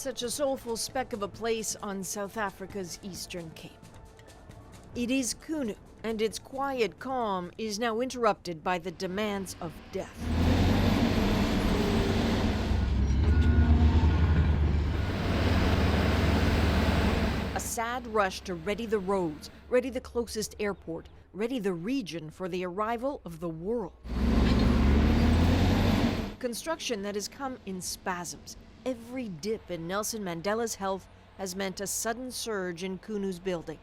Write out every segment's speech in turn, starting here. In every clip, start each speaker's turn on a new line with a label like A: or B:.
A: such a soulful speck of a place on South Africa's Eastern Cape. It is Qunu, and its quiet calm is now interrupted by the demands of death. A sad rush to ready the roads, ready the closest airport, ready the region for the arrival of the world. Construction that has come in spasms. Every dip in Nelson Mandela's health has meant a sudden surge in Qunu's building.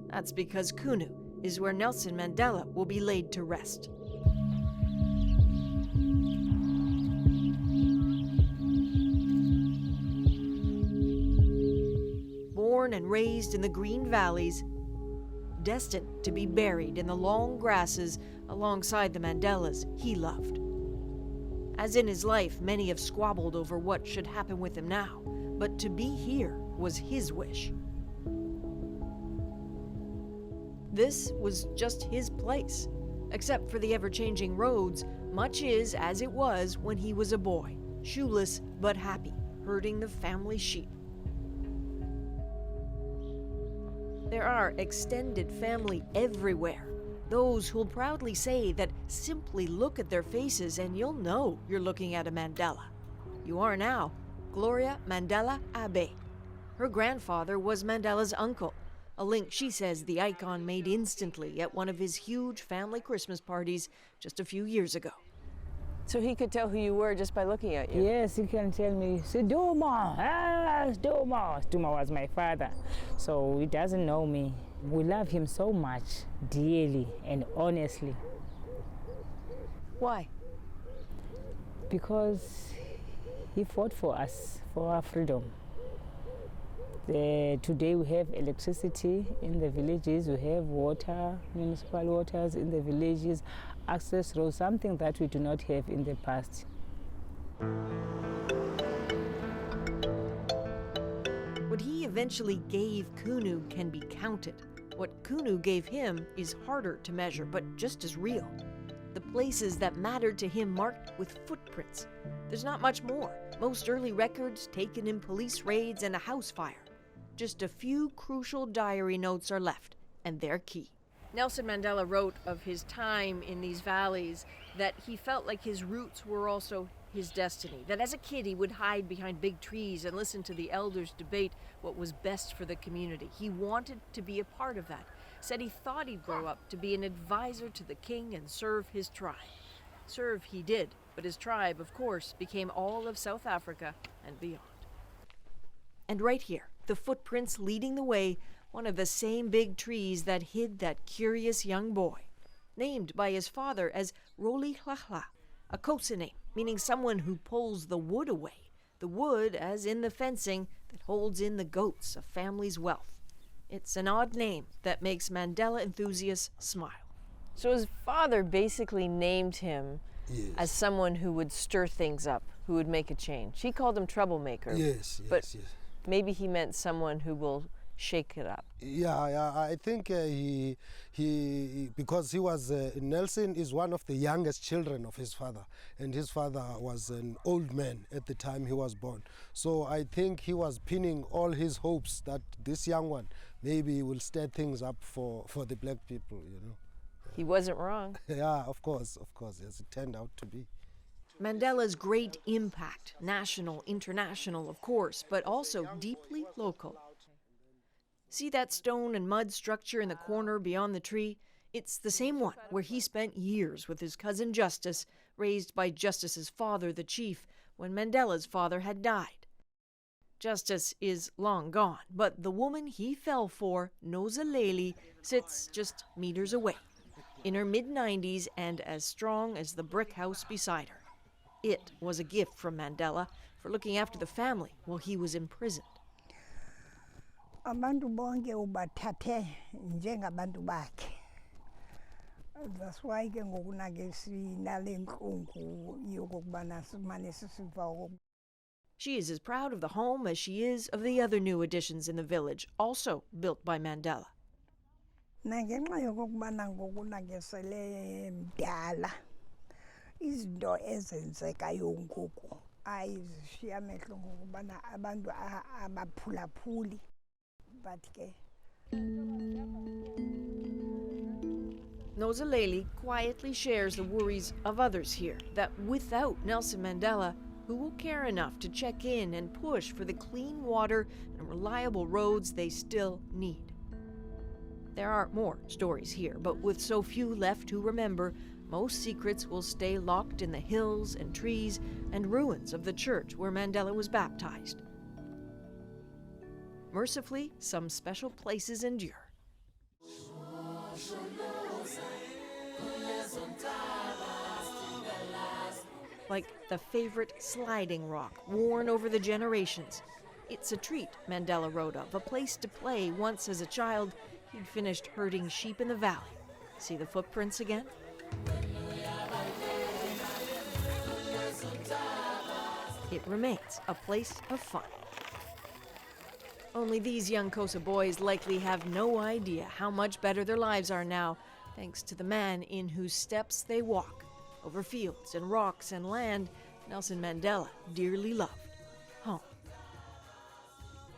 A: That's because Qunu is where Nelson Mandela will be laid to rest. Born and raised in the green valleys, destined to be buried in the long grasses alongside the Mandelas he loved. As in his life, many have squabbled over what should happen with him now, but to be here was his wish. This was just his place. Except for the ever-changing roads, much is as it was when he was a boy, shoeless but happy, herding the family sheep. There are extended family everywhere. Those who'll proudly say that simply look at their faces and you'll know you're looking at a Mandela. You are now. Gloria Mandela Abe. Her grandfather was Mandela's uncle, a link she says the icon made instantly at one of his huge family Christmas parties just a few years ago.
B: So he could tell who you were just by looking at you?
C: Yes, he can tell me, Siduma, Siduma. Siduma was my father, so he doesn't know me. We love him so much, dearly and honestly.
B: Why?
C: Because he fought for us, for our freedom. Today we have electricity in the villages, we have water, municipal waters in the villages, access roads, something that we do not have in the past.
A: What he eventually gave Qunu can be counted. What Qunu gave him is harder to measure, but just as real. The places that mattered to him marked with footprints. There's not much more. Most early records taken in police raids and a house fire. Just a few crucial diary notes are left, and they're key. Nelson Mandela wrote of his time in these valleys that he felt like his roots were also his destiny, that as a kid he would hide behind big trees and listen to the elders debate what was best for the community. He wanted to be a part of that, said he thought he'd grow up to be an advisor to the king and serve his tribe. Serve he did, but his tribe, of course, became all of South Africa and beyond. And right here, the footprints leading the way, one of the same big trees that hid that curious young boy, named by his father as Roli Hlahla, a Xhosa name meaning someone who pulls the wood away, the wood as in the fencing that holds in the goats, a family's wealth. It's an odd name that makes Mandela enthusiasts smile.
B: So his father basically named him as someone who would stir things up, who would make a change. He called him troublemaker.
D: Yes.
B: Maybe he meant someone who will shake it up.
D: Yeah, I think he because he was, Nelson is one of the youngest children of his father, and his father was an old man at the time he was born. So I think he was pinning all his hopes that this young one maybe will stir things up for the black people, you know.
B: He wasn't wrong.
D: Yeah, of course, yes, it turned out to be.
A: Mandela's great impact, national, international, of course, but also deeply local. See that stone and mud structure in the corner beyond the tree? It's the same one where he spent years with his cousin Justice, raised by Justice's father, the chief, when Mandela's father had died. Justice is long gone, but the woman he fell for, Nozaleli, sits just meters away, in her mid-90s and as strong as the brick house beside her. It was a gift from Mandela for looking after the family while he was imprisoned.
E: Abantu bonke ubathathe njengabantu bakhe. That's why ke ngokunake sinale nhlungu yokubana simane sisiva.
A: She is as proud of the home as she is of the other new additions in the village, also built by Mandela.
E: Nangenxa yokubana ngokunakesele mdala izinto ezenzekayo ngoku ayizishiya amehlo ngokubana abantu abaphulaphuli but ke
A: Nozaleli quietly shares the worries of others here, that without Nelson Mandela, who will care enough to check in and push for the clean water and reliable roads they still need. There are more stories here, but with so few left to remember, most secrets will stay locked in the hills and trees and ruins of the church where Mandela was baptized. Mercifully, some special places endure. Like the favorite sliding rock worn over the generations. It's a treat, Mandela wrote of, a place to play once as a child he'd finished herding sheep in the valley. See the footprints again? It remains a place of fun. Only these young Xhosa boys likely have no idea how much better their lives are now, thanks to the man in whose steps they walk, over fields and rocks and land Nelson Mandela dearly loved, home.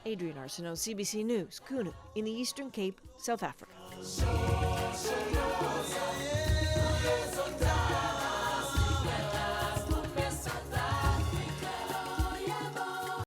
A: Adrienne Arsenault, CBC News, Qunu, in the Eastern Cape, South Africa.